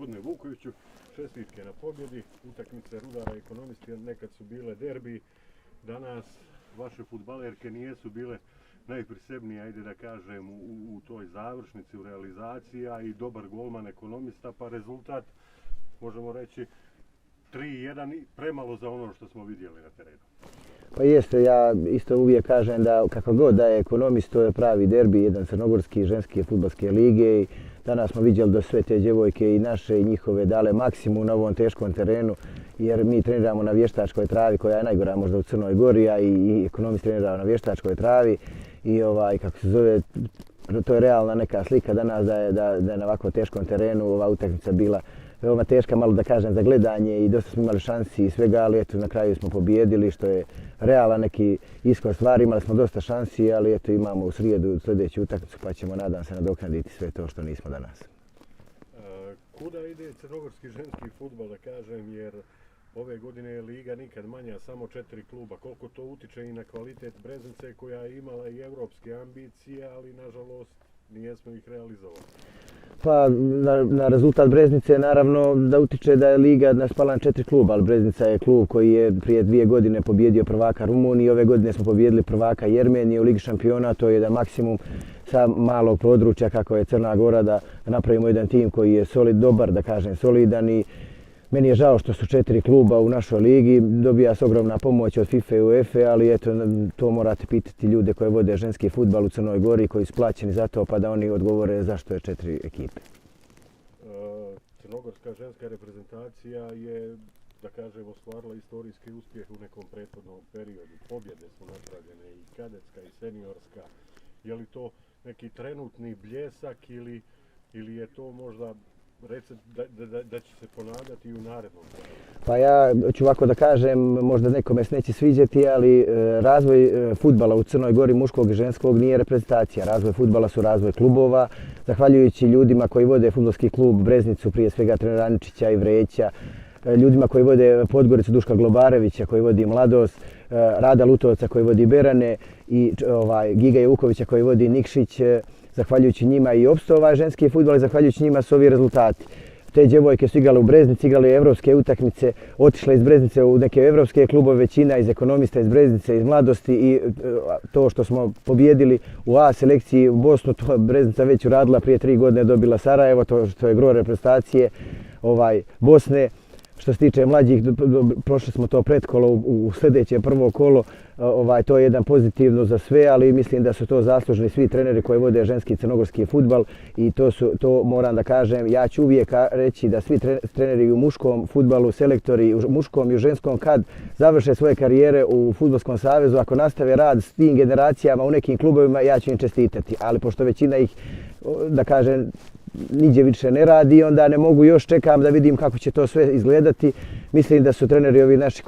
Gospodine Vukoviću, čestitke na pobjedi. Utakmice Rudara i Ekonomisti nekad su bile derbi. Danas vaše fudbalerke nijesu bile najprisebnije, ajde da kažem, u toj završnici, u realizaciji, a i dobar golman Ekonomista, pa rezultat, možemo reći, 3-1, premalo za ono što smo vidjeli na terenu. Pa jeste, ja isto uvijek kažem da kako god da je Ekonomist, to je pravi derbi, jedan crnogorski ženske fudbalske lige i danas smo vidjeli da sve te djevojke i naše i njihove dale maksimum na ovom teškom terenu, jer mi treniramo na vještačkoj travi koja je najgora možda u Crnoj Gori, a i Ekonomist trenira na vještačkoj travi i kako se zove, to je realna neka slika danas da je na ovako teškom terenu ova utakmica bila veoma teška, malo da kažem, za gledanje i dosta smo imali šansi i svega, ali eto na kraju smo pobijedili, što je realan neki ishod stvari. Imali smo dosta šansi, ali eto imamo u srijedu sljedeću utakmicu pa ćemo, nadam se, nadoknaditi sve to što nismo danas. Kuda ide crnogorski ženski fudbal, da kažem, jer ove godine je liga nikad manja, samo 4 kluba. Koliko to utiče i na kvalitet Breznice koja je imala i evropske ambicije, ali nažalost nijesmo ih realizovali? Pa na rezultat Breznice naravno da utiče da je liga spala na 4 kluba, ali Breznica je klub koji je prije 2 godine pobjedio prvaka Rumunije, ove godine smo pobjedili prvaka Jermenije u Ligi šampiona, to je jedan maksimum sa malog područja kako je Crna Gora da napravimo jedan tim koji je dobar, da kažem solidan i meni je žao što su 4 kluba u našoj ligi, dobija se ogromna pomoć od FIFA i UEFA, ali eto, to morate pitati ljude koje vode ženski fudbal u Crnoj Gori, koji su plaćeni za to, pa da oni odgovore zašto je 4 ekipe. Crnogorska ženska reprezentacija je, da kažem, ostvarila istorijski uspjeh u nekom prethodnom periodu. Pobjede su napravljene i kadetska i seniorska. Je li to neki trenutni bljesak ili je to možda recept da će se ponavljati i u narednom? Pa ja ću ovako da kažem, možda nekome se neće sviđati, ali razvoj fudbala u Crnoj Gori muškog i ženskog nije reprezentacija. Razvoj fudbala su razvoj klubova, zahvaljujući ljudima koji vode fudbalski klub Breznicu, prije svega trenera Aničića i Vreća, ljudima koji vode Podgoricu Duška Globarevića koji vodi Mladost, Rada Lutovca koji vodi Berane i Giga Jevukovića koji vodi Nikšić. Zahvaljujući njima i opstao ovaj ženski fudbal i zahvaljujući njima su ovi rezultati. Te djevojke su igrale u Breznici, igrale evropske utakmice, otišle iz Breznice u neke evropske klubove, većina iz Ekonomista, iz Breznice, iz Mladosti i to što smo pobjedili u A selekciji u Bosnu, to Breznica već uradila prije 3 godine, dobila Sarajevo, to je gro reprezentacije Bosne. Što se tiče mlađih, prošli smo to pretkolo u sljedeće prvo kolo, to je jedan pozitivno za sve, ali mislim da su to zaslužni svi treneri koji vode ženski crnogorski fudbal i to moram da kažem, ja ću uvijek reći da svi treneri u muškom fudbalu, selektori u muškom i u ženskom kad završe svoje karijere u Fudbalskom savezu, ako nastave rad s tim generacijama u nekim klubovima, ja ću im čestitati, ali pošto većina ih, da kažem, niđe više ne radi, onda ne mogu, još čekam da vidim kako će to sve izgledati. Mislim da su treneri ovi naši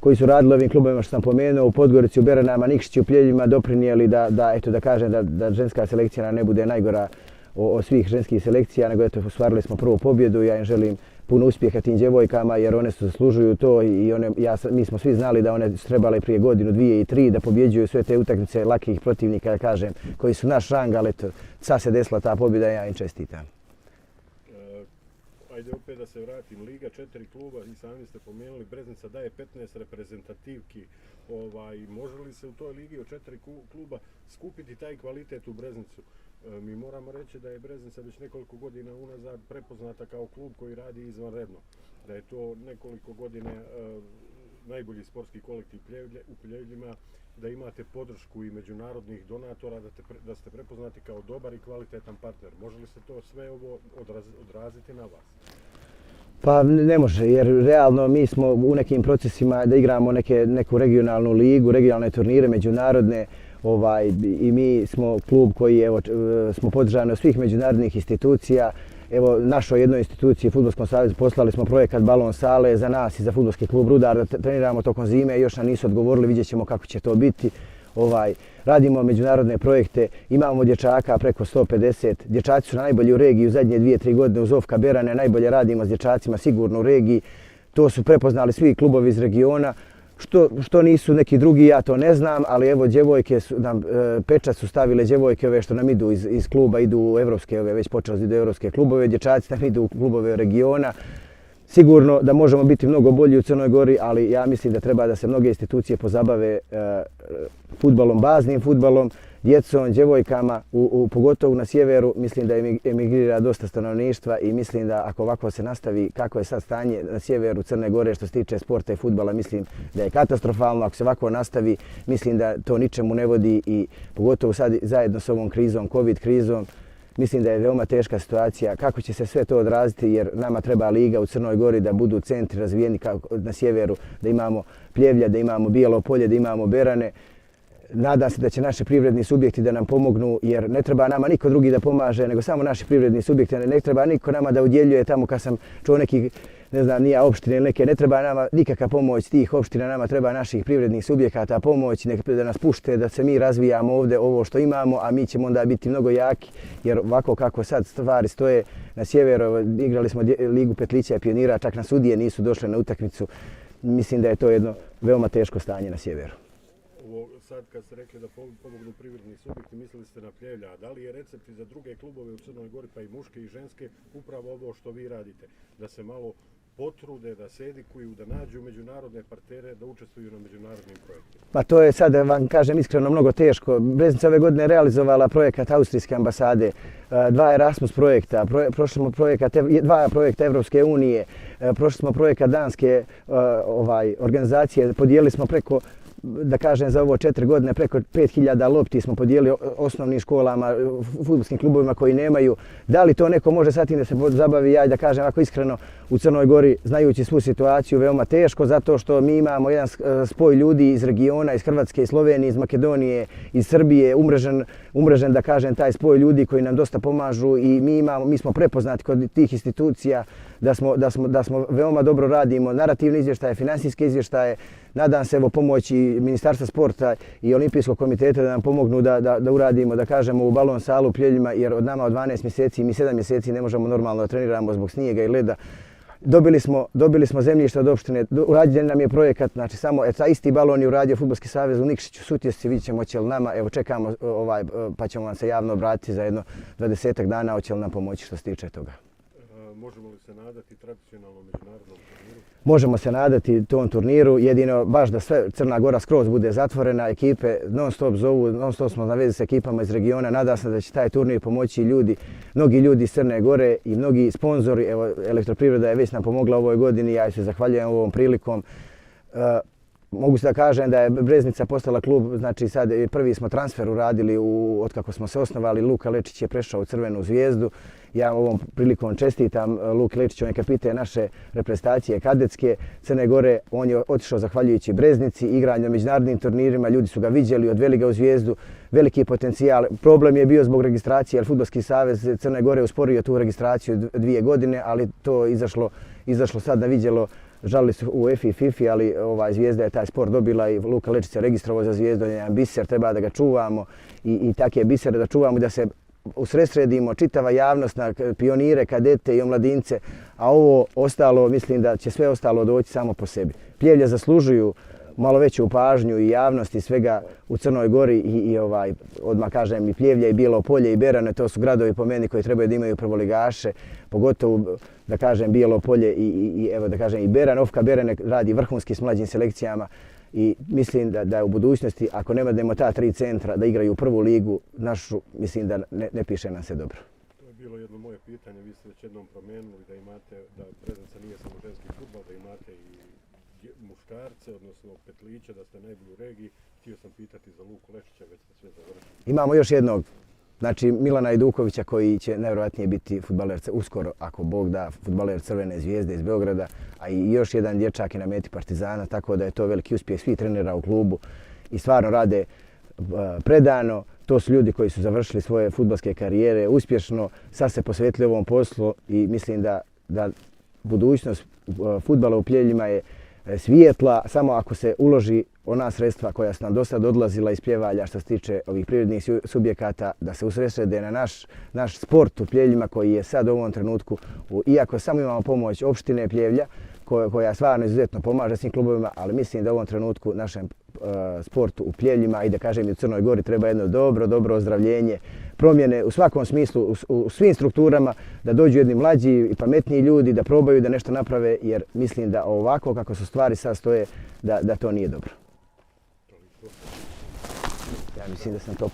koji su radili ovim klubovima što sam pomenuo, u Podgorici, u Beranama, Nikšiću, u Pljeljima doprinijeli da kažem da ženska selekcija ne bude najgora od svih ženskih selekcija, nego eto, ostvarili smo prvu pobjedu. Ja im želim puno uspjeha tim djevojkama jer one su zaslužuju to i mi smo svi znali da one su trebale prije godinu, 2 i 3 da pobjeđuju sve te utakmice lakih protivnika, da kažem, koji su naš rang, ali eto, sad se desila ta pobjeda i ja im čestitam. Ajde opet da se vratim, Liga 4 kluba, i sami ste pomenuli, Breznica daje 15 reprezentativki. Može li se u toj ligi od 4 kluba skupiti taj kvalitet u Breznicu? Mi moramo reći da je Breznica već nekoliko godina unazad prepoznata kao klub koji radi izvanredno. Da je to nekoliko godina najbolji sportski kolektiv u Pljevljima, da imate podršku i međunarodnih donatora, da ste prepoznati kao dobar i kvalitetan partner. Može li se to sve ovo odraziti na vas? Pa ne može, jer realno mi smo u nekim procesima da igramo neku regionalnu ligu, regionalne turnire, međunarodne, i mi smo klub koji smo podržani od svih međunarodnih institucija. Evo, našoj jednoj instituciji, Fudbalskom savezu, poslali smo projekat Balon sale za nas i za Fudbalski klub Rudar da treniramo tokom zime, još nam nisu odgovorili, vidjet ćemo kako će to biti. Radimo međunarodne projekte, imamo dječaka preko 150, dječaci su najbolji u regiji u zadnje 2-3 godine uz Zofka Berane, najbolje radimo s dječacima sigurno u regiji. To su prepoznali svi klubovi iz regiona. Što nisu neki drugi, ja to ne znam, ali evo djevojke su nam, pečat su stavile djevojke ove što nam idu iz kluba, idu u evropske, ove već počeli idu u evropske klubove, dječaci nam idu u klubove regiona. Sigurno da možemo biti mnogo bolji u Crnoj Gori, ali ja mislim da treba da se mnoge institucije pozabave fudbalom, baznim fudbalom, djecom, djevojkama, pogotovo na sjeveru. Mislim da emigrira dosta stanovništva i mislim da ako ovako se nastavi kako je sad stanje na sjeveru Crne Gore što se tiče sporta i fudbala, mislim da je katastrofalno. Ako se ovako nastavi, mislim da to ničemu ne vodi i pogotovo sad zajedno s ovom krizom, covid krizom, mislim da je veoma teška situacija. Kako će se sve to odraziti, jer nama treba liga u Crnoj Gori da budu centri razvijeni kao na sjeveru, da imamo Pljevlja, da imamo Bijelo Polje, da imamo Berane. Nadam se da će naši privredni subjekti da nam pomognu, jer ne treba nama niko drugi da pomaže, nego samo naši privredni subjekti. Ne treba niko nama da udjeljuje tamo kad sam čuo neki, ne znam, nije opštine ili neke, ne treba nama nikakva pomoć tih opština, nama treba naših privrednih subjekata pomoć, da nas pušte, da se mi razvijamo ovdje ovo što imamo, a mi ćemo onda biti mnogo jaki, jer ovako kako sad stvari stoje na sjeveru, igrali smo Ligu Petlića i Pionira, čak na sudije nisu došle na utakmicu, mislim da je to jedno veoma teško stanje na sjeveru. Sad kad ste rekli da pomognu privredni subjekti, mislili ste na Pljevlja, a da li je recept za druge klubove u Crnoj Gori, pa i muške i ženske, upravo ovo što vi radite? Da se malo potrude, da se edikuju, da nađu međunarodne partnere, da učestvuju na međunarodnim projektima? Pa to je sad, vam kažem iskreno, mnogo teško. Breznica ove godine realizovala projekat Austrijske ambasade, 2 Erasmus projekta, prošli smo projekat, 2 projekta Evropske unije, prošli smo projekat Danske organizacije, podijelili smo preko, da kažem, za ovo 4 godine preko 5000 lopti smo podijelili osnovnim školama, fudbalskim klubovima koji nemaju. Da li to neko može sad da se zabavi? Ja da kažem ovako iskreno, u Crnoj Gori, znajući svu situaciju, veoma teško, zato što mi imamo jedan spoj ljudi iz regiona, iz Hrvatske, iz Slovenije, iz Makedonije, iz Srbije, umrežen, da kažem, taj spoj ljudi koji nam dosta pomažu i mi smo prepoznati kod tih institucija da smo veoma dobro radimo narativne izvještaje, finansijske izvještaje. Nadam se evo pomoći Ministarstva sporta i Olimpijskog komiteta da nam pomognu da uradimo, da kažemo, u balon salu u Pljevljima, jer od nama od 12 mjeseci, mi 7 mjeseci ne možemo normalno da treniramo zbog snijega i leda. Dobili smo zemljište od opštine, urađen nam je projekat, znači samo taj isti balon je uradio Fudbalski savez u Nikšiću, Sutjesci, vidjet ćemo hoće li nama, evo čekamo pa ćemo vam se javno obratiti za jedno 20 dana, hoće li nam pomoći što se tiče toga. Možemo li se nadati tradicionalnom međunarodnom turniru? Možemo se nadati tom turniru, jedino baš da sve Crna Gora skroz bude zatvorena, ekipe non stop zovu, non stop smo na vezi s ekipama iz regiona, nadam se da će taj turnir pomoći mnogi ljudi iz Crne Gore i mnogi sponzori, evo Elektroprivreda je već nam pomogla u ovoj godini, ja se zahvaljujem ovom prilikom. Mogu se da kažem da je Breznica postala klub, znači sad prvi smo transfer uradili otkako smo se osnovali, Luka Lečić je prešao u Crvenu zvijezdu. Ja ovom prilikom čestitam Luki Lečiću, on je kapiten naše reprezentacije kadetske Crne Gore. On je otišao zahvaljujući Breznici, igranje na međunarodnim turnirima, ljudi su ga vidjeli, odveli ga u zvijezdu, veliki potencijal. Problem je bio zbog registracije, jer Fudbalski savez Crne Gore usporio tu registraciju 2 godine, ali to izašlo sad na vidjelo. Žalili su u EFI i FIFI, ali Zvijezda je taj sport dobila i Luka Lečić se registrovao za Zvijezdu, on je jedan biser, treba da ga čuvamo i takve bisere da čuvamo, da se usredsredimo čitava javnost na pionire, kadete i omladince, a ovo ostalo, mislim da će sve ostalo doći samo po sebi. Pljevlje zaslužuju malo veću pažnju i javnost i svega u Crnoj Gori i odmah kažem i Pljevlje i Bijelo Polje i Berane, to su gradovi po meni koji trebaju da imaju prvoligaše, pogotovo da kažem Bijelo Polje i evo da kažem i Beran, Ofka Berane radi vrhunski s mlađim selekcijama i mislim da je u budućnosti, ako ne budemo ta 3 centra da igraju u prvu ligu našu, mislim da ne piše nam se dobro. To je bilo jedno moje pitanje, vi ste već jednom promijenili da Breznica nije samo ženski fudbal, da imate i muškarce, odnosno petliće, da ste najbolji u regiji. Htio sam pitati za Luku Lečića, već ste sve završili. Imamo još jednog, znači Milana Idukovića koji će najvjerojatnije biti fudbaler uskoro, ako Bog da, fudbaler Crvene zvijezde iz Beograda, a i još jedan dječak je na meti Partizana, tako da je to veliki uspjeh svih trenera u klubu i stvarno rade predano. To su ljudi koji su završili svoje fudbalske karijere uspješno, sad se posvetili ovom poslu i mislim da budućnost fudbala u Pljevljima je svijetla, samo ako se uloži ona sredstva koja su nam do sad odlazila iz Pljevalja što se tiče ovih privrednih subjekata, da se usredsrede na naš sport u Pljevljima koji je sad u ovom trenutku, iako samo imamo pomoć opštine Pljevlja, koja stvarno izuzetno pomaže svim klubovima, ali mislim da u ovom trenutku našem sportu u Pljeljima i da kažem i u Crnoj Gori treba jedno dobro ozdravljenje, promjene u svakom smislu, u svim strukturama, da dođu jedni mlađi i pametniji ljudi, da probaju da nešto naprave, jer mislim da ovako kako su stvari sad stoje, da to nije dobro. Ja mislim da sam to